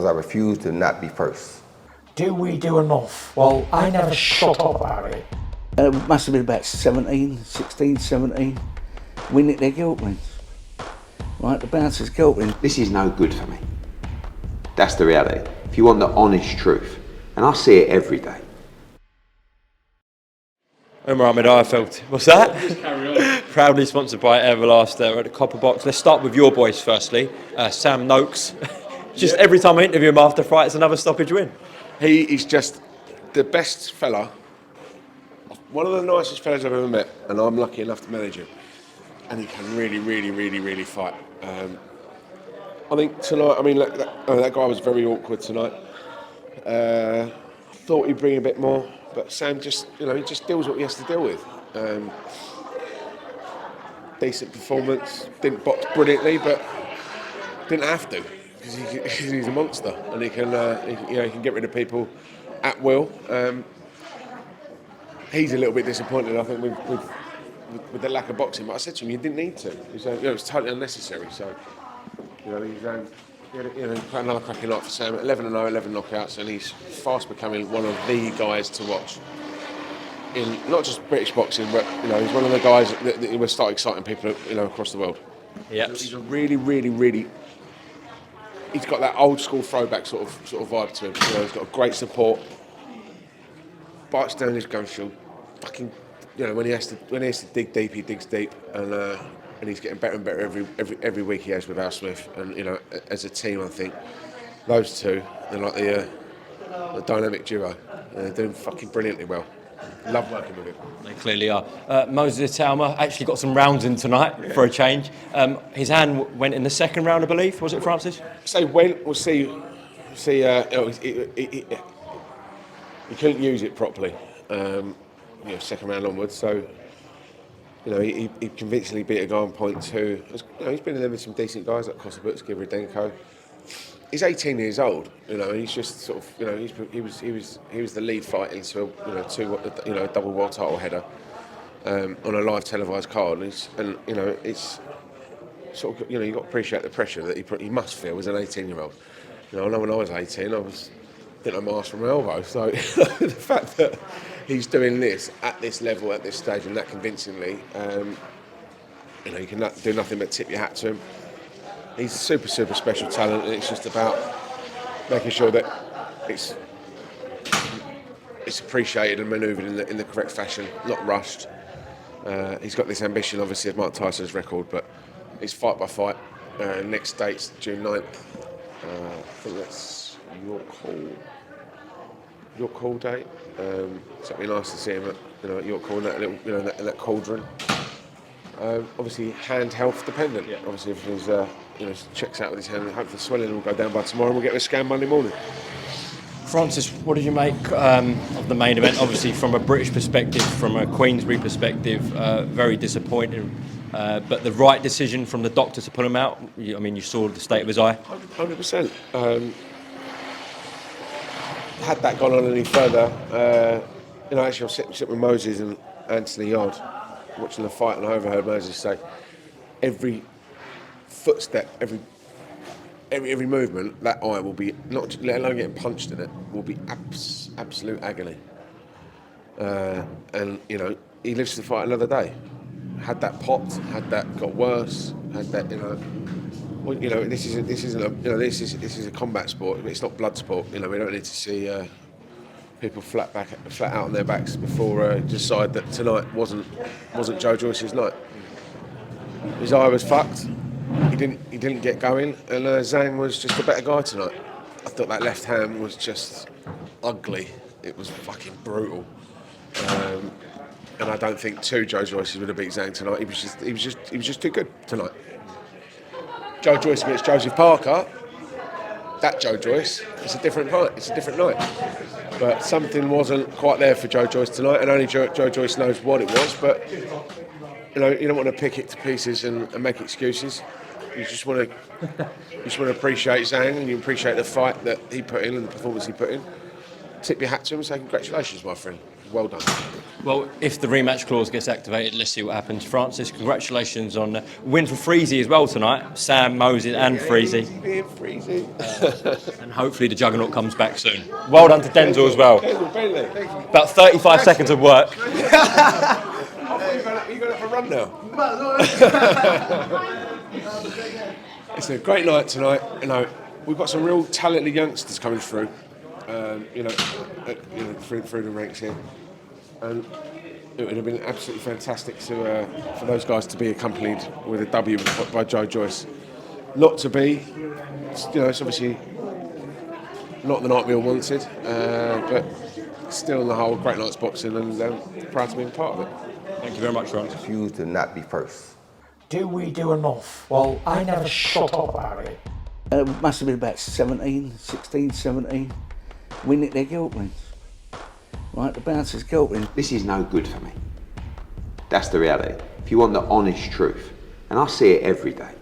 I refuse to not be first. Do we do enough? Well, I never shut up about it. It must have been about 17. We nicked their guilt rings. Right, the bouncer's guilt ring. This is no good for me. That's the reality. If you want the honest truth, and I see it every day. Omar Ahmed Eifeld. What's that? Just carry on. Proudly sponsored by Everlast at the Copper Box. Let's start with your boys firstly. Sam Noakes. Just every time I interview him after fight, it's another stoppage win. He is just the best fella, one of the nicest fellas I've ever met, and I'm lucky enough to manage him. And he can really fight. I think tonight, that guy was very awkward tonight. I thought he'd bring a bit more, but Sam just, he just deals what he has to deal with. Decent performance, didn't box brilliantly, but didn't have to, because he's a monster, and he can get rid of people at will. He's a little bit disappointed, I think, with the lack of boxing. But I said to him, you didn't need to. It was totally unnecessary. So, he's put another cracking night for Sam. 11-0, 11 knockouts, and he's fast becoming one of the guys to watch in not just British boxing, but he's one of the guys that will start exciting people, across the world. Yeah, he's a really. He's got that old school throwback sort of vibe to him. He's got great support. Bites down his gun shield. Fucking, when he has to dig deep, he digs deep, and he's getting better and better every week he has with Al Smith. And as a team, I think those two, they're like the dynamic duo. They're doing fucking brilliantly well. Love working with him. They clearly are. Moses Talma actually got some rounds in tonight for a change. His hand went in the second round, I believe. Was it, Francis? So we'll see. He couldn't use it properly. Second round onwards. So he convincingly beat a guy on point two. He's been in there with some decent guys like Kosabutski, Rudenko. He's 18 years old. He's just sort of. He was the lead fight into a double world title header on a live televised card, and it's sort of you've got to appreciate the pressure that he must feel as an 18-year-old. I know when I was 18, I didn't know my arse from my elbow. So the fact that he's doing this at this level, at this stage, and that convincingly, you can do nothing but tip your hat to him. He's a super special talent, and it's just about making sure that it's appreciated and manoeuvred in the correct fashion, not rushed. He's got this ambition, obviously, of Mike Tyson's record, but it's fight by fight. Next date's June 9th. I think that's York Hall date. So it'd be nice to see him at York Hall in that little, in that cauldron. Obviously, hand health dependent. Yeah. Obviously, if he's checks out with his hand, hopefully the swelling will go down by tomorrow, and we'll get a scan Monday morning. Francis, what did you make of the main event? Obviously, from a British perspective, from a Queensbury perspective, very disappointing. But the right decision from the doctor to pull him out. You saw the state of his eye. 100%. Had that gone on any further, actually, I'm sitting with Moses and Anthony Yard, watching the fight, and I overheard Moses say, every footstep, every movement, that eye will be, not let alone getting punched in it, will be absolute agony. And he lives to fight another day. Had that popped, had that got worse, had that this is a combat sport. It's not blood sport. We don't need to see people flat out on their backs before decide that tonight wasn't Joe Joyce's night. His eye was fucked. He didn't get going, and Zhang was just a better guy tonight. I thought that left hand was just ugly. It was fucking brutal. And I don't think two Joe Joyces would have beat Zhang tonight. He was just too good tonight. Joe Joyce against Joseph Parker, that Joe Joyce, it's a different fight, it's a different night. But something wasn't quite there for Joe Joyce tonight, and only Joe Joyce knows what it was. But you don't want to pick it to pieces and make excuses. You just want to appreciate Zhang, and you appreciate the fight that he put in and the performance he put in. Tip your hat to him and say congratulations, my friend. well done. Well, if the rematch clause gets activated, let's see what happens. Francis, congratulations on the win for Freezy as well tonight. Sam, Moses and Freezy. Being Freezy. And hopefully the juggernaut comes back soon. Well done to Denzel as well. About 35 seconds of work. Are you going for a run now? It's a great night tonight. You know, we've got some real talented youngsters coming through. Through the ranks here, and it would have been absolutely fantastic to for those guys to be accompanied with a W by Joyce. Not to be, it's obviously not the night we all wanted, but still on the whole, great night's boxing, and proud to be a part of it. Thank you very much, Francis. Refuse to not be first. Do we do enough? Well, I never shut up about it. It must have been about 17. We nicked their guilt rings. Right, the bouncer's guilt ring. This is no good for me. That's the reality. If you want the honest truth, and I see it every day,